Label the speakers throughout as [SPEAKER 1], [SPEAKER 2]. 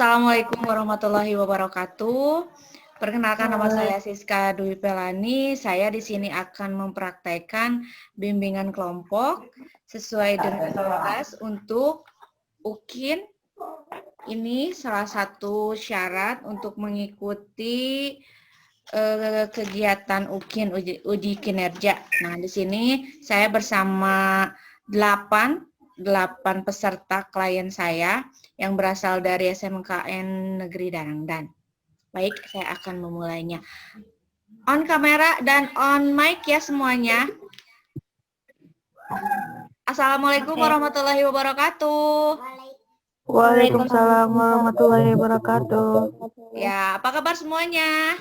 [SPEAKER 1] Assalamualaikum warahmatullahi wabarakatuh. Perkenalkan, nama saya Siska Dwi Pelani. Saya di sini akan mempraktekkan bimbingan kelompok sesuai dengan tugas untuk UKIN. Ini salah satu syarat untuk mengikuti kegiatan UKIN uji kinerja. Nah, di sini saya bersama 8 peserta klien saya yang berasal dari SMKN Negeri Darangdan. Baik, saya akan memulainya. On kamera dan on mic ya semuanya. Assalamualaikum warahmatullahi wabarakatuh.
[SPEAKER 2] Waalaikumsalam warahmatullahi wabarakatuh.
[SPEAKER 1] Ya, apa kabar semuanya?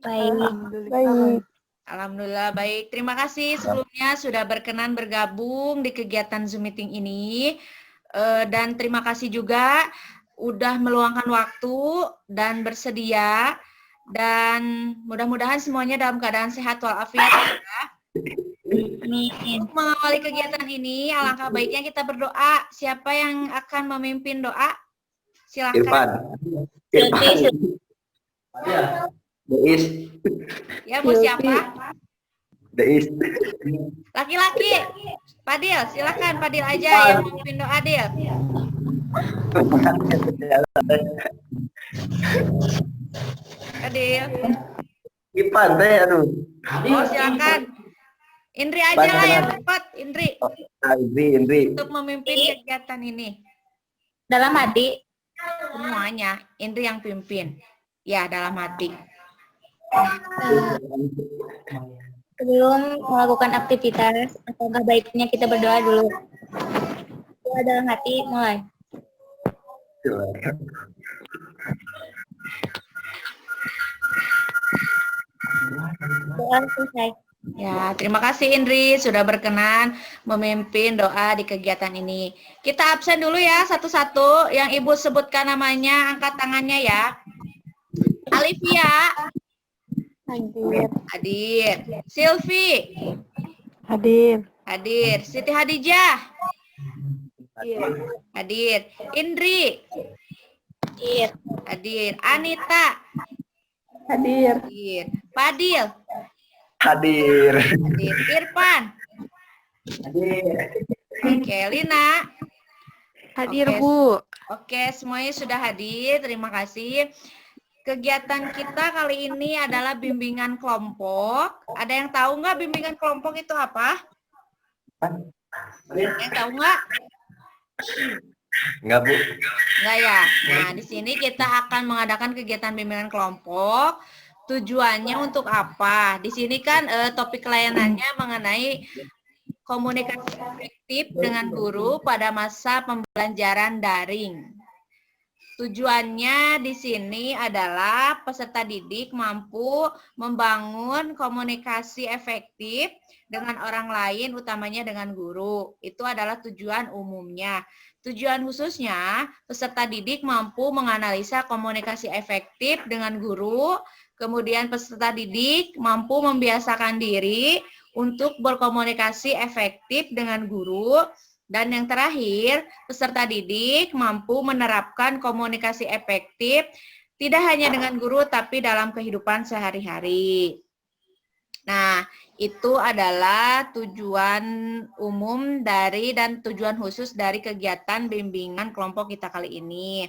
[SPEAKER 2] Baik.
[SPEAKER 1] Alhamdulillah baik. Terima kasih sebelumnya sudah berkenan bergabung di kegiatan Zoom meeting ini. Dan terima kasih juga udah meluangkan waktu dan bersedia. Dan mudah-mudahan semuanya dalam keadaan sehat walafiat ya. Untuk mengawali kegiatan ini, alangkah baiknya kita berdoa. Siapa yang akan memimpin doa? Silakan.
[SPEAKER 3] Irfan. Deis.
[SPEAKER 1] Ya, mau siapa?
[SPEAKER 3] Deis.
[SPEAKER 1] Laki-laki. Padil, silakan Padil aja yang memimpin doa, Dil. Padil.
[SPEAKER 3] Irfan teh aduh.
[SPEAKER 1] Oh, silakan. Indri aja lah yang cepat, Indri.
[SPEAKER 3] Indri.
[SPEAKER 1] Untuk memimpin kegiatan ini.
[SPEAKER 2] Dalam hati.
[SPEAKER 1] Semuanya, Indri yang pimpin. Ya, dalam hati.
[SPEAKER 2] Sebelum melakukan aktivitas, apakah baiknya kita berdoa dulu? Doa dalam hati, mulai. Doa selesai.
[SPEAKER 1] Ya, terima kasih Indri sudah berkenan memimpin doa di kegiatan ini. Kita absen dulu ya satu-satu. Yang Ibu sebutkan namanya, angkat tangannya ya. Alivia. Hadir. Silvi. Hadir. Siti Hadijah. Hadir. Indri. Hadir. Anita.
[SPEAKER 2] Hadir.
[SPEAKER 1] Padil.
[SPEAKER 3] Hadir.
[SPEAKER 1] Irfan. Oke, Lina.
[SPEAKER 2] Hadir,
[SPEAKER 1] Oke.
[SPEAKER 2] Bu.
[SPEAKER 1] Oke, semuanya sudah hadir. Terima kasih. Kegiatan kita kali ini adalah bimbingan kelompok. Ada yang tahu nggak bimbingan kelompok itu apa? Yang tahu nggak?
[SPEAKER 3] Enggak, Bu.
[SPEAKER 1] Nggak ya. Nah, di sini kita akan mengadakan kegiatan bimbingan kelompok. Tujuannya untuk apa? Di sini kan topik layanannya mengenai komunikasi efektif dengan guru pada masa pembelajaran daring. Tujuannya di sini adalah peserta didik mampu membangun komunikasi efektif dengan orang lain, utamanya dengan guru. Itu adalah tujuan umumnya. Tujuan khususnya, peserta didik mampu menganalisa komunikasi efektif dengan guru, kemudian peserta didik mampu membiasakan diri untuk berkomunikasi efektif dengan guru, dan yang terakhir, peserta didik mampu menerapkan komunikasi efektif tidak hanya dengan guru tapi dalam kehidupan sehari-hari. Nah, itu adalah tujuan umum dari dan tujuan khusus dari kegiatan bimbingan kelompok kita kali ini.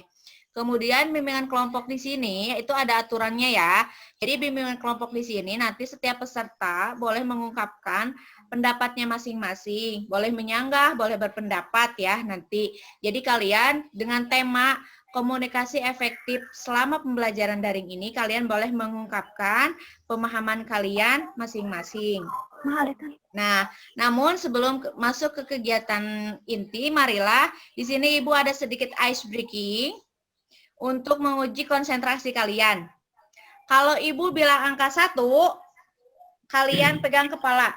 [SPEAKER 1] Kemudian bimbingan kelompok di sini itu ada aturannya ya. Jadi bimbingan kelompok di sini nanti setiap peserta boleh mengungkapkan pendapatnya masing-masing. Boleh menyanggah, boleh berpendapat ya nanti. Jadi kalian dengan tema komunikasi efektif selama pembelajaran daring ini, kalian boleh mengungkapkan pemahaman kalian masing-masing. Nah, namun sebelum masuk ke kegiatan inti, marilah di sini Ibu ada sedikit ice breaking untuk menguji konsentrasi kalian. Kalau Ibu bilang angka 1, kalian pegang kepala.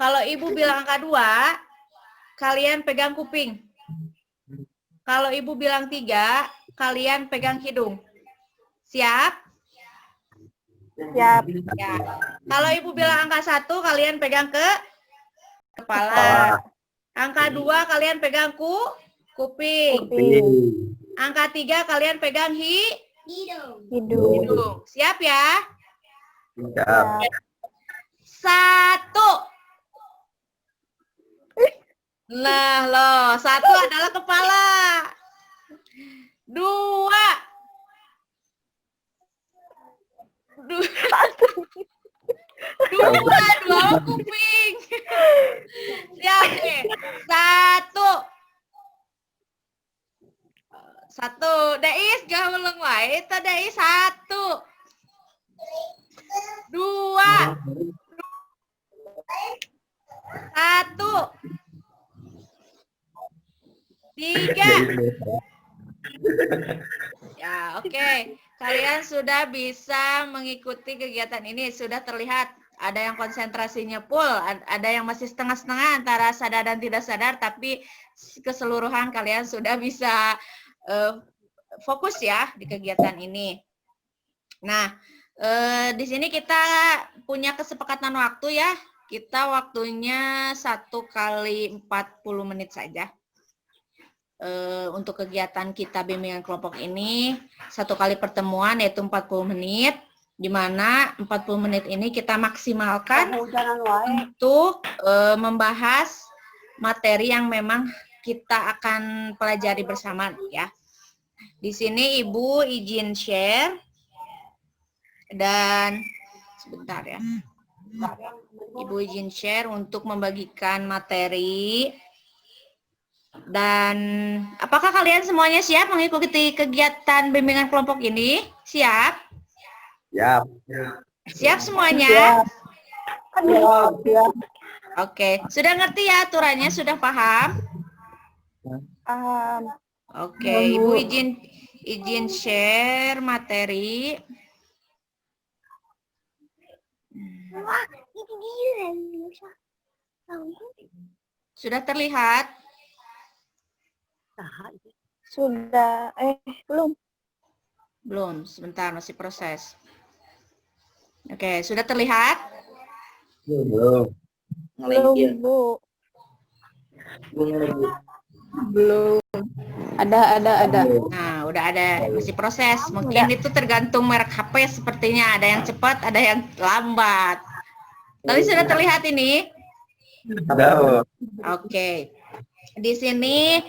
[SPEAKER 1] Kalau Ibu bilang angka 2, kalian pegang kuping. Kalau Ibu bilang 3, kalian pegang hidung. Siap?
[SPEAKER 2] Siap.
[SPEAKER 1] Ya. Kalau Ibu bilang angka 1, kalian pegang ke kepala. Angka 2, kalian pegang Kuping.
[SPEAKER 3] Kuping.
[SPEAKER 1] Angka 3 kalian pegang
[SPEAKER 2] Hidung.
[SPEAKER 1] hidung. Siap ya?
[SPEAKER 3] Siap.
[SPEAKER 1] 1. Nah, loh. 1 adalah kepala. 2. 2 kuping. Siap nih. 1. Dais gak ulang wae. Itu Dais 1. 2. 1. 3. Ya, oke. Kalian sudah bisa mengikuti kegiatan ini. Sudah terlihat ada yang konsentrasinya full, ada yang masih setengah-setengah antara sadar dan tidak sadar, tapi keseluruhan kalian sudah bisa fokus ya di kegiatan ini. Nah, di sini kita punya kesepakatan waktu ya. Kita waktunya 1 kali 40 menit saja. Untuk kegiatan kita bimbingan kelompok ini 1 kali pertemuan yaitu 40 menit, di mana 40 menit ini kita maksimalkan untuk membahas materi yang memang kita akan pelajari bersama ya. Di sini Ibu izin share dan sebentar ya. Ibu izin share untuk membagikan materi. Dan apakah kalian semuanya siap mengikuti kegiatan bimbingan kelompok ini? Siap?
[SPEAKER 3] Siap.
[SPEAKER 1] Siap semuanya?
[SPEAKER 3] Siap.
[SPEAKER 1] Oke, sudah ngerti ya aturannya? Sudah paham?
[SPEAKER 2] Paham.
[SPEAKER 1] Oke, Ibu izin share materi. Sudah terlihat?
[SPEAKER 2] Sudah. Belum.
[SPEAKER 1] Belum, sebentar masih proses. Oke, sudah terlihat?
[SPEAKER 3] Belum.
[SPEAKER 2] Belum, Bu. Belum. Ada.
[SPEAKER 1] Nah, udah ada, masih proses. Mungkin itu tergantung merek HP sepertinya. Ada yang cepat, ada yang lambat. Tapi sudah terlihat ini?
[SPEAKER 3] Sudah.
[SPEAKER 1] Oke. Di sini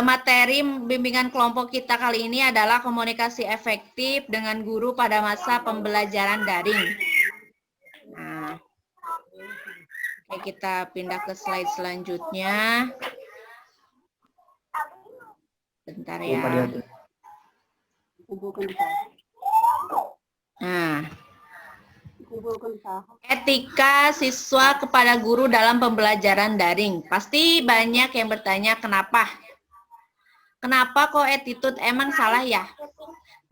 [SPEAKER 1] materi bimbingan kelompok kita kali ini adalah komunikasi efektif dengan guru pada masa pembelajaran daring. Nah, oke, kita pindah ke slide selanjutnya. Bentar ya. Nah, etika siswa kepada guru dalam pembelajaran daring. Pasti banyak yang bertanya kenapa? Kenapa kok attitude emang salah ya?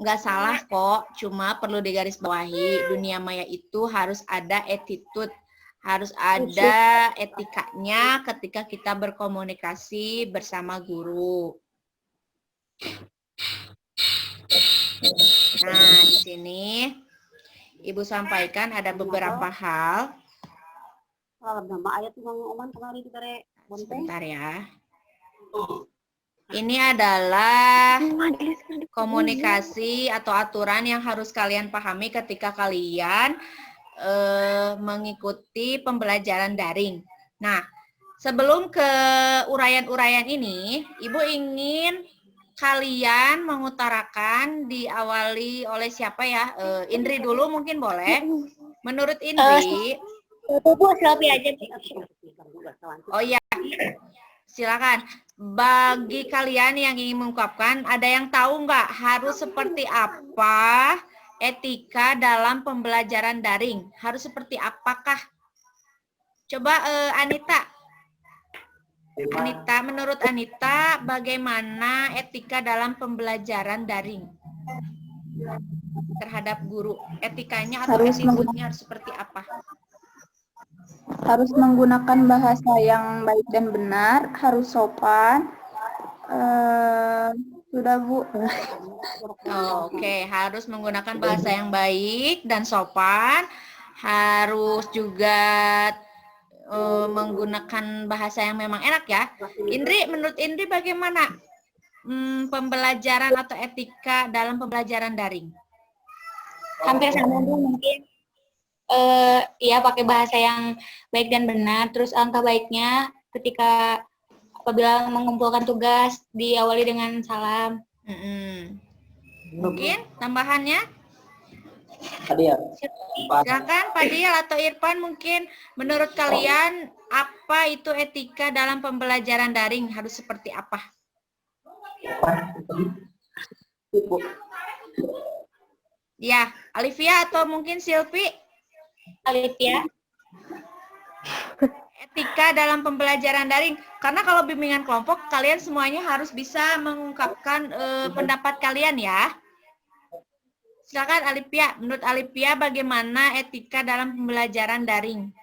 [SPEAKER 1] Nggak salah kok, cuma perlu digarisbawahi. Dunia maya itu harus ada attitude, harus ada etikanya ketika kita berkomunikasi bersama guru. Nah, di sini Ibu sampaikan ada beberapa hal. Sebentar ya. Ini adalah komunikasi atau aturan yang harus kalian pahami ketika kalian mengikuti pembelajaran daring. Nah, sebelum ke uraian-uraian ini, Ibu ingin kalian mengutarakan diawali oleh siapa ya? Indri dulu mungkin boleh. Menurut Indri,
[SPEAKER 2] Bu, selfie aja.
[SPEAKER 1] oh ya, silakan. Bagi kalian yang ingin mengungkapkan, ada yang tahu nggak harus seperti apa etika dalam pembelajaran daring? Harus seperti apakah? Coba Anita. Anita, menurut Anita, bagaimana etika dalam pembelajaran daring terhadap guru? Etikanya atau attitude-nya harus seperti apa?
[SPEAKER 2] Harus menggunakan bahasa yang baik dan benar, harus sopan. Sudah, Bu.
[SPEAKER 1] Oke, harus menggunakan bahasa yang baik dan sopan. Harus juga menggunakan bahasa yang memang enak ya. Indri, menurut Indri bagaimana pembelajaran atau etika dalam pembelajaran daring?
[SPEAKER 2] Hampir sama Bu, mungkin ya pakai bahasa yang baik dan benar. Terus alangkah baiknya ketika apabila mengumpulkan tugas diawali dengan salam.
[SPEAKER 1] Mungkin tambahannya?
[SPEAKER 3] Hadiah.
[SPEAKER 1] Silakan Fadil atau Irfan, mungkin menurut kalian apa itu etika dalam pembelajaran daring, harus seperti apa? Ya, Alivia atau mungkin Silvi?
[SPEAKER 2] Alivia.
[SPEAKER 1] Etika dalam pembelajaran daring, karena kalau bimbingan kelompok kalian semuanya harus bisa mengungkapkan pendapat kalian ya. Silakan Alivia, menurut Alivia bagaimana etika dalam pembelajaran daring?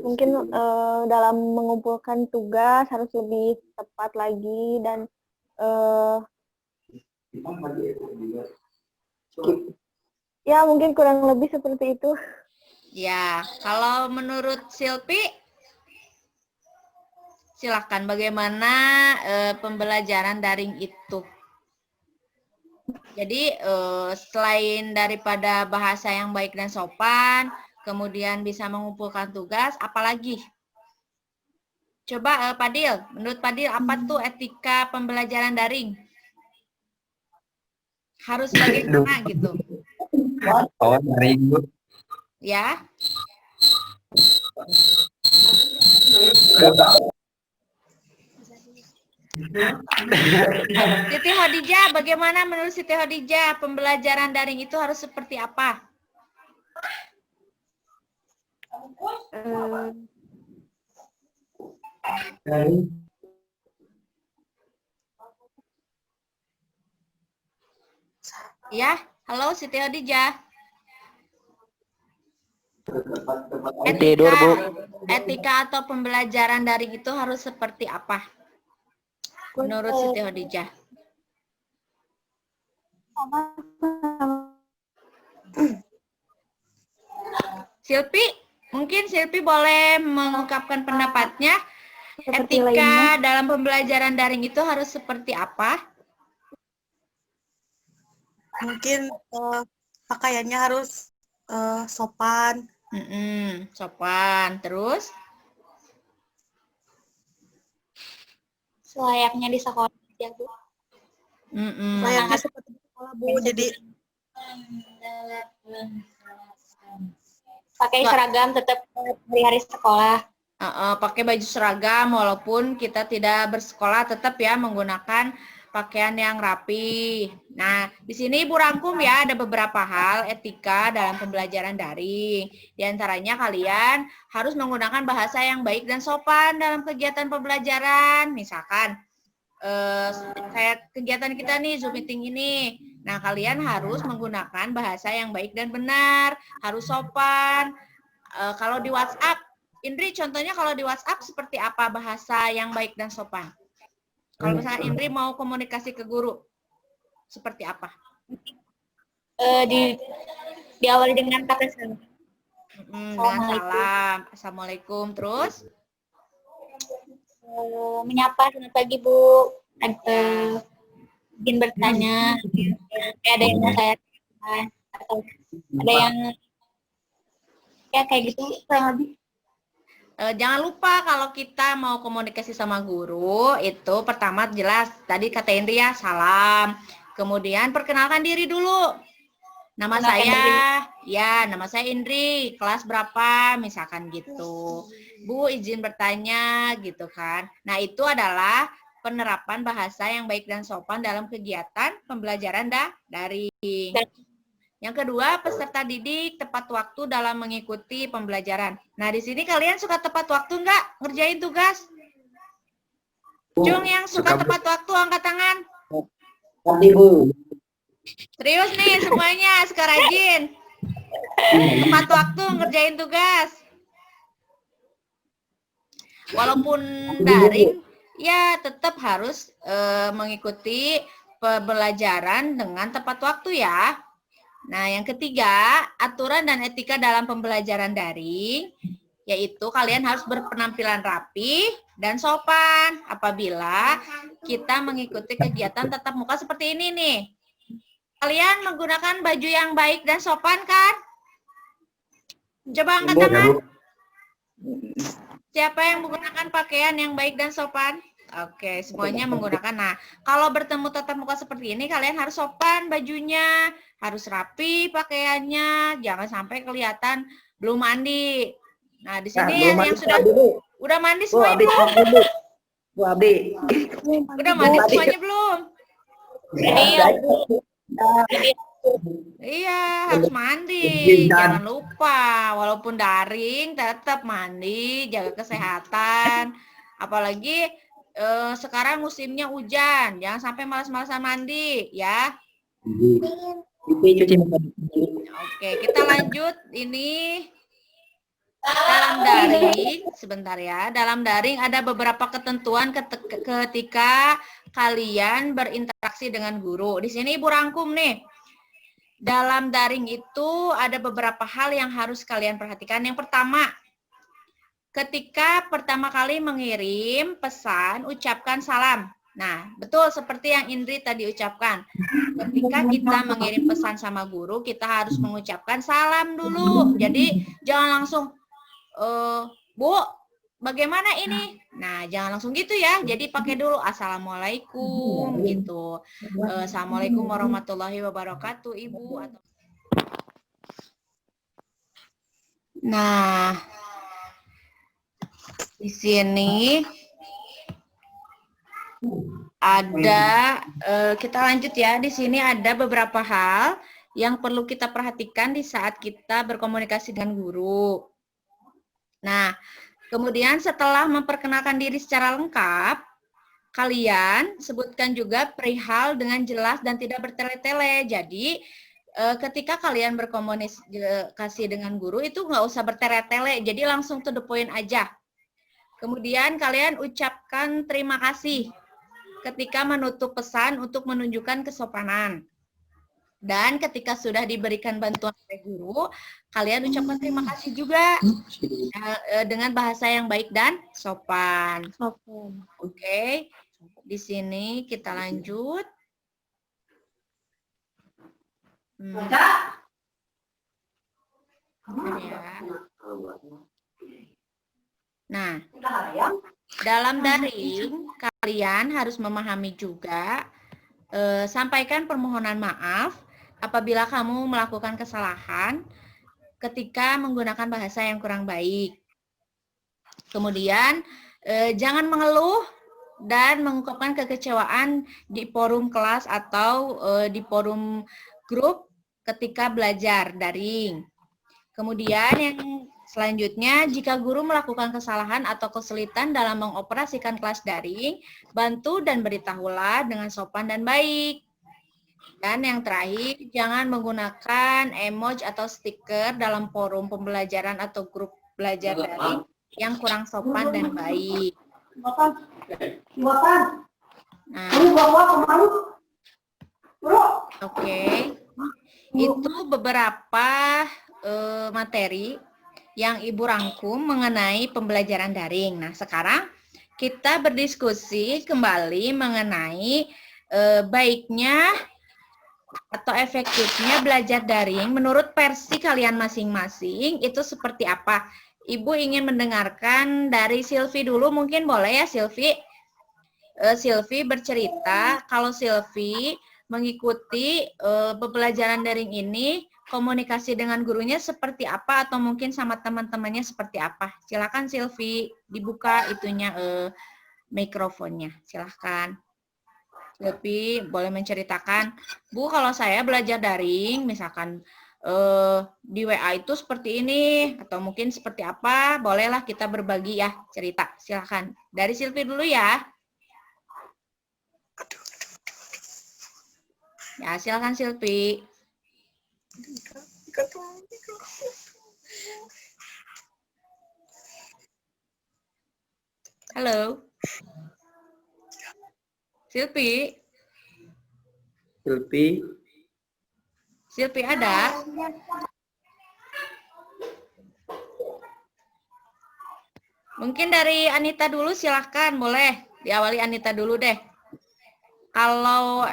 [SPEAKER 4] Mungkin dalam mengumpulkan tugas harus lebih tepat lagi dan ya mungkin kurang lebih seperti itu.
[SPEAKER 1] Ya, kalau menurut Silvi, silakan bagaimana pembelajaran daring itu? Jadi selain daripada bahasa yang baik dan sopan, kemudian bisa mengumpulkan tugas, apalagi? Coba Padil, menurut Padil apa tuh etika pembelajaran daring? Harus bagaimana gitu?
[SPEAKER 3] Oh, daring Bu.
[SPEAKER 1] Ya. Siti Khadijah, bagaimana menurut Siti Khadijah pembelajaran daring itu harus seperti apa? Ya, halo Siti Khadijah.
[SPEAKER 3] Tidur Bu.
[SPEAKER 1] Etika atau pembelajaran daring itu harus seperti apa? Menurut Siti Khadijah. Silpi, mungkin Silpi boleh mengungkapkan pendapatnya.
[SPEAKER 4] Seperti
[SPEAKER 1] Etika
[SPEAKER 4] lainnya.
[SPEAKER 1] dalam pembelajaran daring itu harus seperti apa?
[SPEAKER 5] Mungkin pakaiannya harus sopan.
[SPEAKER 1] Sopan. Terus?
[SPEAKER 2] Selayaknya di sekolah ya Bu.
[SPEAKER 5] Layaknya seperti di sekolah Bu. Jadi
[SPEAKER 2] Pakai seragam tetap hari-hari sekolah.
[SPEAKER 1] Pakai baju seragam walaupun kita tidak bersekolah, tetap ya menggunakan pakaian yang rapi. Nah, di sini Ibu rangkum ya, ada beberapa hal etika dalam pembelajaran daring. Di antaranya kalian harus menggunakan bahasa yang baik dan sopan dalam kegiatan pembelajaran. Misalkan kayak kegiatan kita nih, Zoom meeting ini. Nah, kalian harus menggunakan bahasa yang baik dan benar, harus sopan. Kalau di WhatsApp, Indri contohnya kalau di WhatsApp seperti apa bahasa yang baik dan sopan? Kalau misalnya Indri mau komunikasi ke guru, seperti apa?
[SPEAKER 2] Diawali dengan kata salam.
[SPEAKER 1] Dengan salam, assalamualaikum, terus?
[SPEAKER 2] Menyapa, selamat pagi Bu. Izin bertanya, ada yang mau saya tanyakan atau ada yang ya kayak gitu kurang lebih.
[SPEAKER 1] Jangan lupa kalau kita mau komunikasi sama guru, itu pertama jelas, tadi kata Indri ya, salam. Kemudian perkenalkan diri dulu. Nama saya Indri, kelas berapa, misalkan gitu. Bu, izin bertanya, gitu kan. Nah, itu adalah penerapan bahasa yang baik dan sopan dalam kegiatan pembelajaran daring. Yang kedua, peserta didik tepat waktu dalam mengikuti pembelajaran. Nah, di sini kalian suka tepat waktu nggak ngerjain tugas? Cung, yang suka tepat waktu angkat tangan.
[SPEAKER 3] Bu.
[SPEAKER 1] Serius nih semuanya, suka rajin. Tepat waktu ngerjain tugas. Walaupun daring, ya tetap harus mengikuti pembelajaran dengan tepat waktu ya. Nah, yang ketiga, aturan dan etika dalam pembelajaran daring yaitu kalian harus berpenampilan rapi dan sopan apabila kita mengikuti kegiatan tatap muka seperti ini nih. Kalian menggunakan baju yang baik dan sopan kan? Coba angkat tangan. Siapa yang menggunakan pakaian yang baik dan sopan? Oke, semuanya menggunakan. Nah, kalau bertemu tatap muka seperti ini, kalian harus sopan bajunya, harus rapi pakaiannya, jangan sampai kelihatan belum mandi. Nah, di sini yang sudah udah mandi semuanya belum?
[SPEAKER 3] Bu Abdi.
[SPEAKER 1] Udah mandi semuanya belum? Iya, harus mandi. Jangan lupa, walaupun daring tetap mandi, jaga kesehatan. Apalagi sekarang musimnya hujan, jangan sampai malas-malasan mandi ya.
[SPEAKER 3] Cuci muka.
[SPEAKER 1] Oke, kita lanjut ini. Dalam daring, sebentar ya. Dalam daring ada beberapa ketentuan ketika kalian berinteraksi dengan guru. Di sini Ibu rangkum nih. Dalam daring itu ada beberapa hal yang harus kalian perhatikan. Yang pertama, ketika pertama kali mengirim pesan, ucapkan salam. Nah, betul seperti yang Indri tadi ucapkan. Ketika kita mengirim pesan sama guru, kita harus mengucapkan salam dulu. Jadi, jangan langsung Bu, bagaimana ini? Nah, jangan langsung gitu ya. Jadi pakai dulu assalamualaikum gitu. Assalamualaikum warahmatullahi wabarakatuh, Ibu. Nah, di sini ada kita lanjut ya. Di sini ada beberapa hal yang perlu kita perhatikan di saat kita berkomunikasi dengan guru. Nah, kemudian setelah memperkenalkan diri secara lengkap, kalian sebutkan juga perihal dengan jelas dan tidak bertele-tele. Jadi, ketika kalian berkomunikasi dengan guru itu nggak usah bertele-tele, jadi langsung to the point aja. Kemudian kalian ucapkan terima kasih ketika menutup pesan untuk menunjukkan kesopanan. Dan ketika sudah diberikan bantuan oleh guru, kalian ucapkan terima kasih juga dengan bahasa yang baik dan sopan. Oke, di sini kita lanjut. Nah, dalam daring kalian harus memahami juga, sampaikan permohonan maaf apabila kamu melakukan kesalahan ketika menggunakan bahasa yang kurang baik. Kemudian, jangan mengeluh dan mengungkapkan kekecewaan di forum kelas atau di forum grup ketika belajar daring. Kemudian yang selanjutnya, jika guru melakukan kesalahan atau kesulitan dalam mengoperasikan kelas daring, bantu dan beritahulah dengan sopan dan baik. Dan yang terakhir, jangan menggunakan emoji atau stiker dalam forum pembelajaran atau grup belajar daring yang kurang sopan dan baik. Nah, oke. Itu beberapa materi yang Ibu rangkum mengenai pembelajaran daring. Nah, sekarang kita berdiskusi kembali mengenai baiknya atau efektifnya belajar daring menurut versi kalian masing-masing itu seperti apa. Ibu ingin mendengarkan dari Silvi dulu, mungkin boleh ya Silvi? Silvi bercerita kalau Silvi mengikuti pembelajaran daring ini, komunikasi dengan gurunya seperti apa atau mungkin sama teman-temannya seperti apa. Silakan Silvi, dibuka itunya mikrofonnya. Silakan. Silvi boleh menceritakan, Bu, kalau saya belajar daring, misalkan di WA itu seperti ini, atau mungkin seperti apa, bolehlah kita berbagi ya cerita. Silakan. Dari Silvi dulu ya. Ya, silakan Silvi. Halo. Silvi. Silvi ada? Mungkin dari Anita dulu silahkan, boleh. Diawali Anita dulu deh. Kalau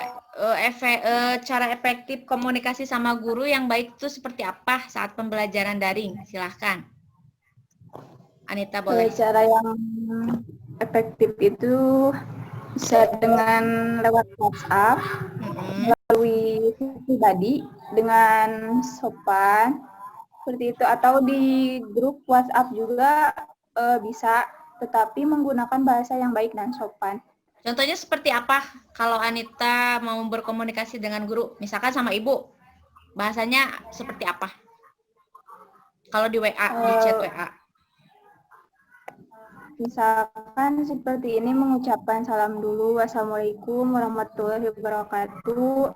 [SPEAKER 1] cara efektif komunikasi sama guru yang baik itu seperti apa saat pembelajaran daring? Silahkan. Anita boleh.
[SPEAKER 4] Cara yang efektif itu bisa dengan lewat WhatsApp, melalui pribadi dengan sopan seperti itu, atau di grup WhatsApp juga bisa, tetapi menggunakan bahasa yang baik dan sopan.
[SPEAKER 1] Contohnya seperti apa kalau Anita mau berkomunikasi dengan guru, misalkan sama ibu, bahasanya seperti apa? Kalau di WA, di chat WA.
[SPEAKER 4] Misalkan seperti ini, mengucapkan salam dulu, wassalamualaikum warahmatullahi wabarakatuh.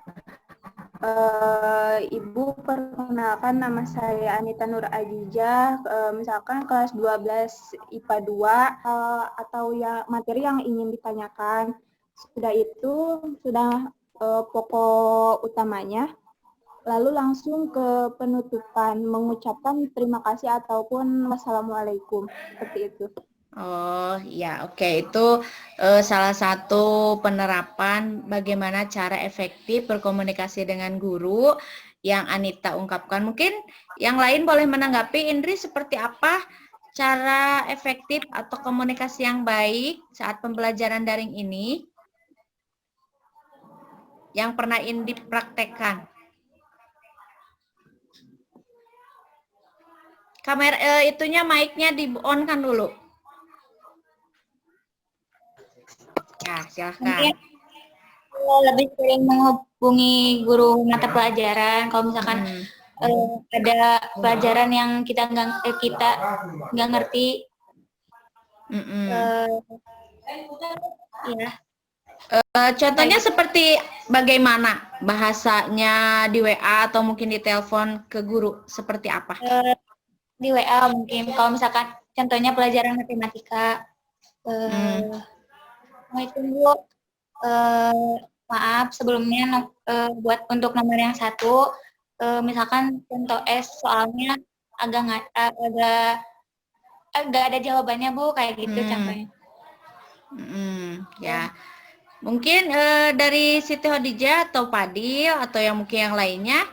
[SPEAKER 4] Ibu, perkenalkan nama saya Anita Nur Ajijah, misalkan kelas 12 IPA 2, atau ya materi yang ingin ditanyakan. Sudah itu, sudah pokok utamanya, lalu langsung ke penutupan, mengucapkan terima kasih ataupun wassalamualaikum, seperti itu.
[SPEAKER 1] Oh ya, oke. Itu salah satu penerapan bagaimana cara efektif berkomunikasi dengan guru yang Anita ungkapkan. Mungkin yang lain boleh menanggapi. Indri, seperti apa cara efektif atau komunikasi yang baik saat pembelajaran daring ini yang pernah Indri praktekkan? Kamera itunya, mic-nya di-on kan dulu. Ya, silahkan.
[SPEAKER 2] Mungkin lebih sering menghubungi guru mata pelajaran. Kalau misalkan ada pelajaran yang kita nggak ngerti, ya.
[SPEAKER 1] Contohnya seperti bagaimana bahasanya di WA atau mungkin di telepon ke guru, seperti apa?
[SPEAKER 2] Di WA mungkin. Kalau misalkan contohnya pelajaran matematika. Assalamualaikum Bu, maaf sebelumnya buat untuk nomor yang 1, misalkan contoh S soalnya agak ada jawabannya Bu, kayak gitu contohnya.
[SPEAKER 1] Ya, mungkin dari Siti Khadijah atau Fadil atau yang mungkin yang lainnya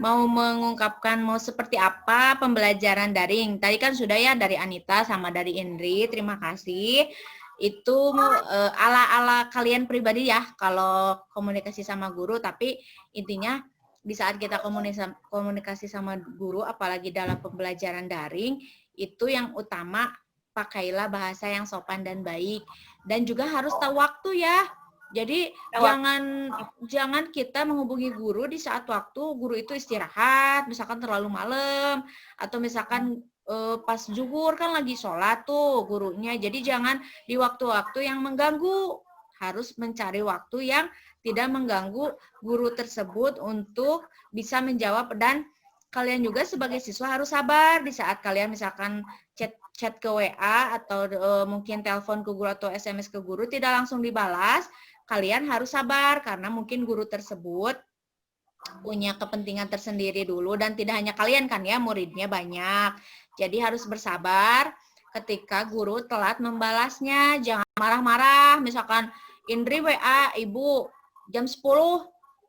[SPEAKER 1] mau mengungkapkan mau seperti apa pembelajaran daring. Tadi kan sudah ya dari Anita sama dari Indri, terima kasih. Itu ala-ala kalian pribadi ya kalau komunikasi sama guru, tapi intinya di saat kita komunikasi sama guru apalagi dalam pembelajaran daring, itu yang utama pakailah bahasa yang sopan dan baik, dan juga harus tahu waktu ya. Jadi jangan kita menghubungi guru di saat waktu guru itu istirahat, misalkan terlalu malam, atau misalkan pas zuhur kan lagi sholat tuh gurunya. Jadi jangan di waktu-waktu yang mengganggu. Harus mencari waktu yang tidak mengganggu guru tersebut untuk bisa menjawab, dan kalian juga sebagai siswa harus sabar di saat kalian misalkan chat ke WA atau mungkin telepon ke guru atau SMS ke guru tidak langsung dibalas. Kalian harus sabar karena mungkin guru tersebut punya kepentingan tersendiri dulu, dan tidak hanya kalian kan ya, muridnya banyak. Jadi harus bersabar ketika guru telat membalasnya. Jangan marah-marah. Misalkan Indri WA ibu jam 10,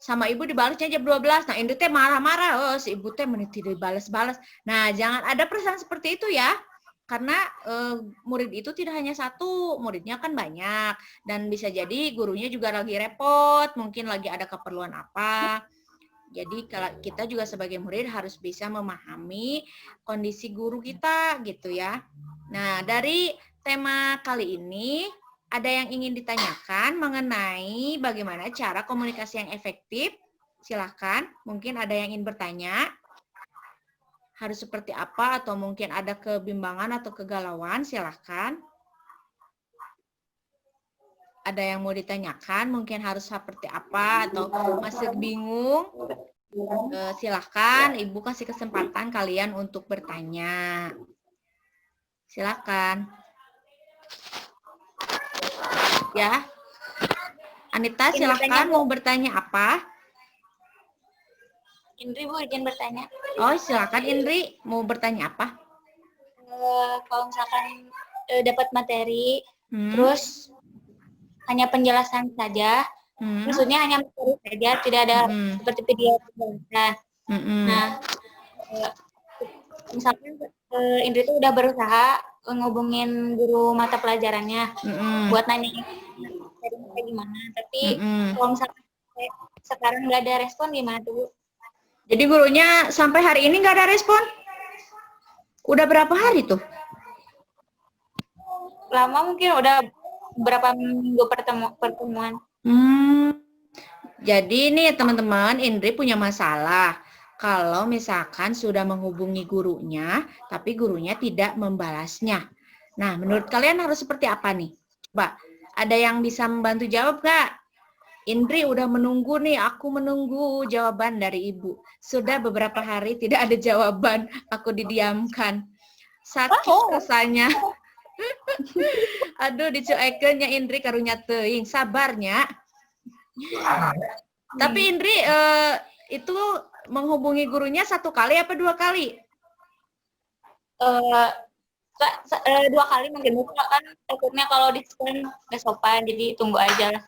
[SPEAKER 1] sama ibu dibalasnya jam 12. Nah, Indri teh marah-marah. Oh, si ibu teh menit tidak dibalas-balas. Nah, jangan ada perasaan seperti itu ya. Karena murid itu tidak hanya satu, muridnya kan banyak. Dan bisa jadi gurunya juga lagi repot, mungkin lagi ada keperluan apa. Jadi kalau kita juga sebagai murid harus bisa memahami kondisi guru kita gitu ya. Nah, dari tema kali ini ada yang ingin ditanyakan mengenai bagaimana cara komunikasi yang efektif. Silahkan, mungkin ada yang ingin bertanya. Harus seperti apa atau mungkin ada kebimbangan atau kegalauan, silahkan. Ada yang mau ditanyakan, mungkin harus seperti apa atau masih bingung, silahkan Ibu kasih kesempatan kalian untuk bertanya. Silahkan. Ya, Anita silahkan mau bertanya apa?
[SPEAKER 2] Indri Bu izin bertanya.
[SPEAKER 1] Oh, silakan Indri mau bertanya apa?
[SPEAKER 2] Kalau misalkan dapat materi,
[SPEAKER 1] Hmm.
[SPEAKER 2] terus hanya penjelasan saja.
[SPEAKER 1] Hmm.
[SPEAKER 2] Maksudnya hanya materi saja, tidak ada seperti PDF penjelasan. Nah, misalkan Indri itu udah berusaha ngubungin guru mata pelajarannya buat nanya materinya kayak gimana, tapi kalau misalkan sekarang nggak ada respon gimana tuh Bu?
[SPEAKER 1] Jadi gurunya sampai hari ini nggak ada respon? Udah berapa hari tuh?
[SPEAKER 2] Lama mungkin udah berapa minggu pertemuan.
[SPEAKER 1] Jadi nih teman-teman, Indri punya masalah. Kalau misalkan sudah menghubungi gurunya, tapi gurunya tidak membalasnya. Nah, menurut kalian harus seperti apa nih? Coba, ada yang bisa membantu jawab nggak? Indri udah menunggu nih, aku menunggu jawaban dari ibu. Sudah beberapa hari tidak ada jawaban, aku didiamkan. Sakit rasanya. Aduh, dicuekeunnya Indri karunya teuing, sabarnya. Tapi Indri itu menghubungi gurunya 1 kali apa 2 kali?
[SPEAKER 2] 2 kali mungkin kan takutnya kalau diskon nggak sopan, jadi tunggu aja lah.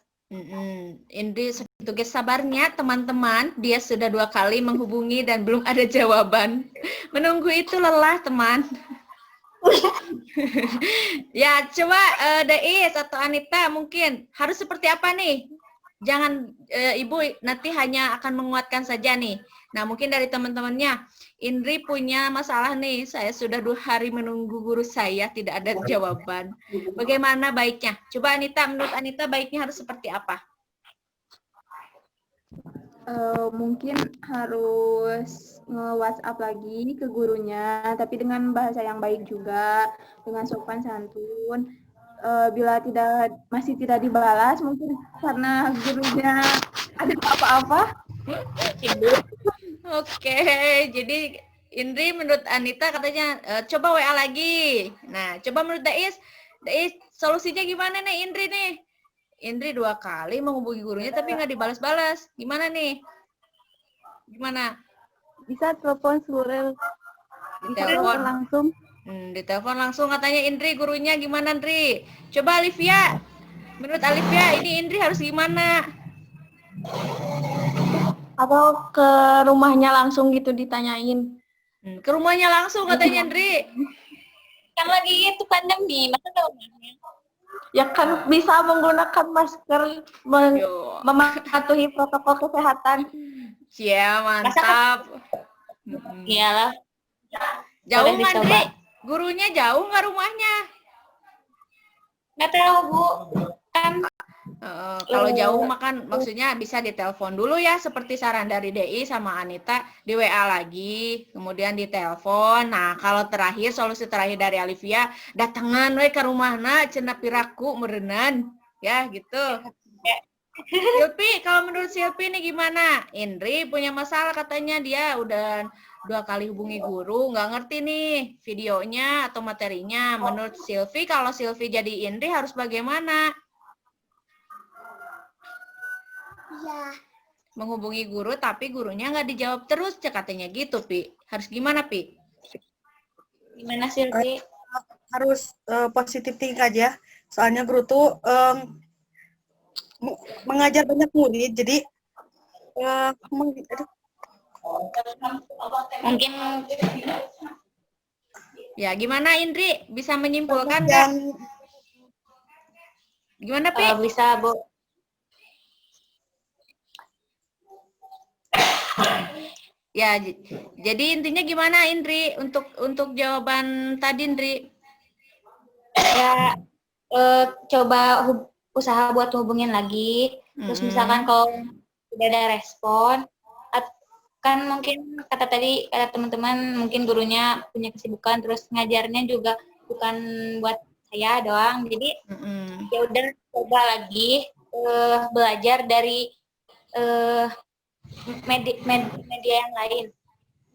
[SPEAKER 1] Indri segitu guys, sabarnya teman-teman, dia sudah 2 kali menghubungi dan belum ada jawaban. Menunggu itu lelah teman. Ya coba Deis atau Anita mungkin harus seperti apa nih? Jangan Ibu nanti hanya akan menguatkan saja nih. Nah mungkin dari teman-temannya, Indri punya masalah nih, saya sudah 2 hari menunggu guru saya tidak ada jawaban. Bagaimana baiknya? Coba Anita, menurut Anita baiknya harus seperti apa?
[SPEAKER 4] Mungkin harus nge-WhatsApp lagi ke gurunya, tapi dengan bahasa yang baik juga, dengan sopan santun. Bila masih tidak dibalas, mungkin karena gurunya ada apa-apa.
[SPEAKER 1] Oke, jadi Indri menurut Anita katanya coba WA lagi. Nah, coba menurut Dais solusinya gimana nih Indri nih? Indri 2 kali menghubungi gurunya tapi nggak dibalas-balas. Gimana nih? Gimana?
[SPEAKER 4] Bisa telepon surel,
[SPEAKER 1] Ditelepon
[SPEAKER 4] langsung.
[SPEAKER 1] Ditelepon langsung katanya Indri, gurunya gimana Indri? Coba Olivia. Menurut Olivia ini Indri harus gimana?
[SPEAKER 5] Atau ke rumahnya langsung gitu ditanyain.
[SPEAKER 1] Ke rumahnya langsung katanya Indri.
[SPEAKER 2] Kan lagi itu pandemi, masa ke rumahnya?
[SPEAKER 5] Ya kan bisa menggunakan masker, mematuhi protokol kesehatan.
[SPEAKER 1] Ya, mantap.
[SPEAKER 2] Iyalah.
[SPEAKER 1] Jauh
[SPEAKER 2] Boleh
[SPEAKER 1] nggak,
[SPEAKER 2] dicoba.
[SPEAKER 1] Indri? Gurunya jauh nggak rumahnya?
[SPEAKER 2] Nggak tahu Bu, kan
[SPEAKER 1] Kalau jauh makan maksudnya bisa ditelepon dulu ya, seperti saran dari DI sama Anita, di WA lagi, kemudian ditelepon. Nah, kalau terakhir solusi terakhir dari Olivia, datangan we ke rumahna cenah piraku merenan, ya gitu. Silpi, kalau menurut Silpi ini gimana? Indri punya masalah katanya dia udah 2 kali hubungi guru, nggak ngerti nih videonya atau materinya. Menurut Silvi, kalau Silvi jadi Indri harus bagaimana?
[SPEAKER 5] Iya.
[SPEAKER 1] Menghubungi guru tapi gurunya nggak dijawab terus, katanya gitu, Pi. Harus gimana, Pi?
[SPEAKER 2] gimana sih Ri?
[SPEAKER 5] Harus positif thinking aja. Soalnya guru tuh mengajar banyak murid, jadi
[SPEAKER 2] Mungkin
[SPEAKER 1] Ya, gimana Indri? Bisa menyimpulkan nggak? Gimana, Pi?
[SPEAKER 2] bisa Bu.
[SPEAKER 1] Ya, jadi intinya gimana Indri untuk jawaban tadi Indri?
[SPEAKER 2] Ya coba usaha buat hubungin lagi. Terus misalkan kalau tidak ada respon, kan mungkin kata teman-teman mungkin gurunya punya kesibukan, terus ngajarnya juga bukan buat saya doang. Jadi ya udah coba lagi belajar dari media yang lain.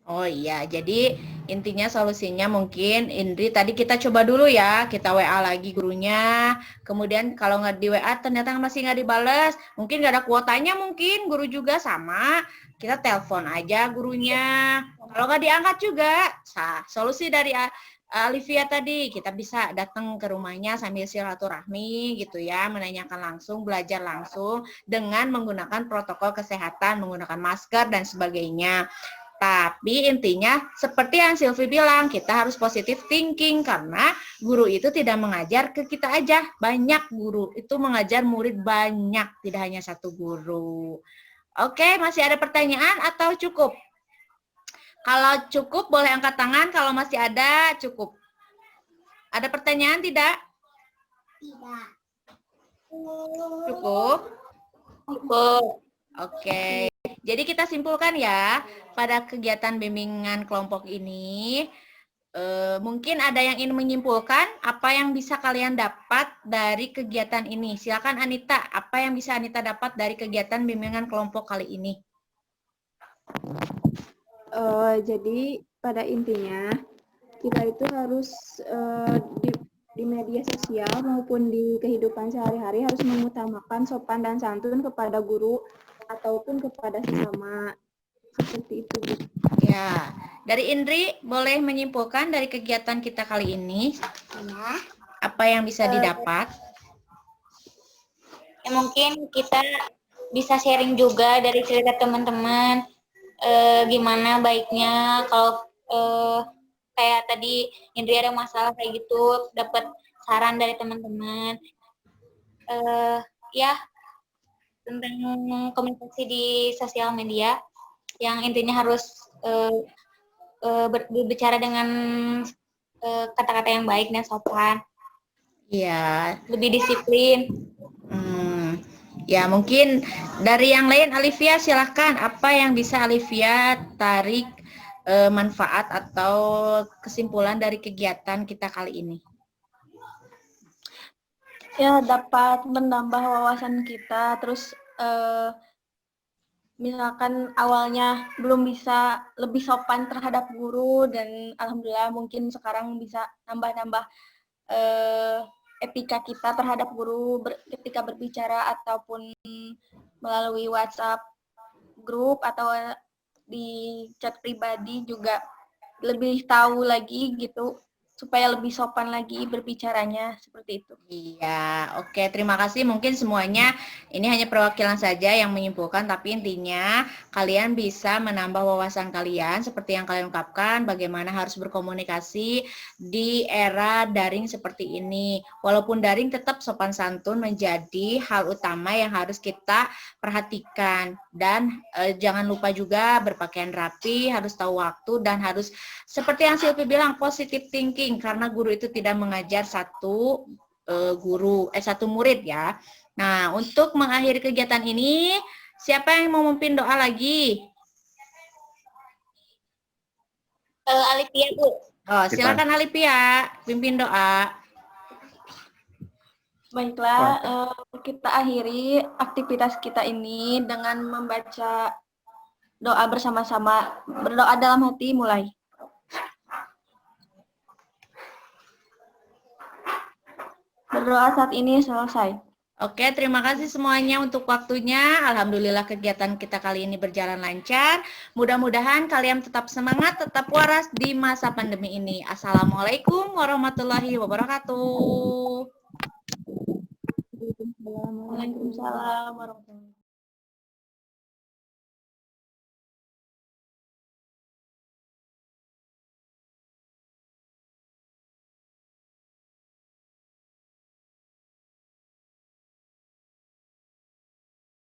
[SPEAKER 1] Oh iya, jadi intinya solusinya mungkin Indri tadi kita coba dulu ya, kita WA lagi gurunya, kemudian kalau nggak di WA ternyata masih nggak dibalas, mungkin nggak ada kuotanya mungkin, guru juga sama, kita telepon aja gurunya, kalau nggak diangkat juga, solusi Alivia tadi, kita bisa datang ke rumahnya sambil silaturahmi gitu ya, menanyakan langsung, belajar langsung dengan menggunakan protokol kesehatan, menggunakan masker dan sebagainya. Tapi intinya seperti yang Silvi bilang, kita harus positive thinking karena guru itu tidak mengajar ke kita aja, banyak guru itu mengajar murid banyak, tidak hanya satu guru. Oke, masih ada pertanyaan atau cukup? Kalau cukup boleh angkat tangan, kalau masih ada cukup. Ada pertanyaan tidak?
[SPEAKER 2] Tidak.
[SPEAKER 1] Cukup?
[SPEAKER 2] Cukup.
[SPEAKER 1] Oke. Jadi kita simpulkan ya, pada kegiatan bimbingan kelompok ini, mungkin ada yang ingin menyimpulkan apa yang bisa kalian dapat dari kegiatan ini. Silakan Anita, apa yang bisa Anita dapat dari kegiatan bimbingan kelompok kali ini?
[SPEAKER 4] Jadi pada intinya kita itu harus di media sosial maupun di kehidupan sehari-hari harus mengutamakan sopan dan santun kepada guru ataupun kepada sesama. Seperti itu, Bu.
[SPEAKER 1] Ya, dari Indri boleh menyimpulkan dari kegiatan kita kali ini apa yang bisa didapat?
[SPEAKER 2] Ya, mungkin kita bisa sharing juga dari cerita teman-teman gimana baiknya kalau kayak tadi Indri ada masalah kayak gitu, dapat saran dari teman-teman. Ya, tentang komunikasi di sosial media yang intinya harus berbicara dengan kata-kata yang baik dan sopan.
[SPEAKER 1] Iya.
[SPEAKER 2] Lebih disiplin.
[SPEAKER 1] Ya, mungkin dari yang lain, Alivia silahkan. Apa yang bisa Alivia tarik manfaat atau kesimpulan dari kegiatan kita kali ini?
[SPEAKER 5] Ya, dapat menambah wawasan kita, terus misalkan awalnya belum bisa lebih sopan terhadap guru, dan alhamdulillah mungkin sekarang bisa nambah-nambah etika kita terhadap guru ketika berbicara ataupun melalui WhatsApp grup atau di chat pribadi juga lebih tahu lagi gitu supaya lebih sopan lagi berbicaranya, seperti itu.
[SPEAKER 1] Iya, oke, terima kasih. Mungkin semuanya ini hanya perwakilan saja yang menyimpulkan, tapi intinya kalian bisa menambah wawasan kalian seperti yang kalian ungkapkan, bagaimana harus berkomunikasi di era daring seperti ini. Walaupun daring, tetap sopan santun menjadi hal utama yang harus kita perhatikan. Dan jangan lupa juga berpakaian rapi, harus tahu waktu, dan harus seperti yang Silvi bilang, positive thinking, karena guru itu tidak mengajar satu satu murid ya. Nah, untuk mengakhiri kegiatan ini, siapa yang mau memimpin doa lagi?
[SPEAKER 2] Alivia, Bu.
[SPEAKER 1] Oh, silakan Alivia, pimpin doa.
[SPEAKER 5] Baiklah, kita akhiri aktivitas kita ini dengan membaca doa bersama-sama. Berdoa dalam hati, mulai. Berdoa saat ini selesai.
[SPEAKER 1] Oke, terima kasih semuanya untuk waktunya. Alhamdulillah kegiatan kita kali ini berjalan lancar. Mudah-mudahan kalian tetap semangat, tetap waras di masa pandemi ini. Assalamualaikum warahmatullahi wabarakatuh.
[SPEAKER 5] Waalaikumsalam warahmatullahi wabarakatuh.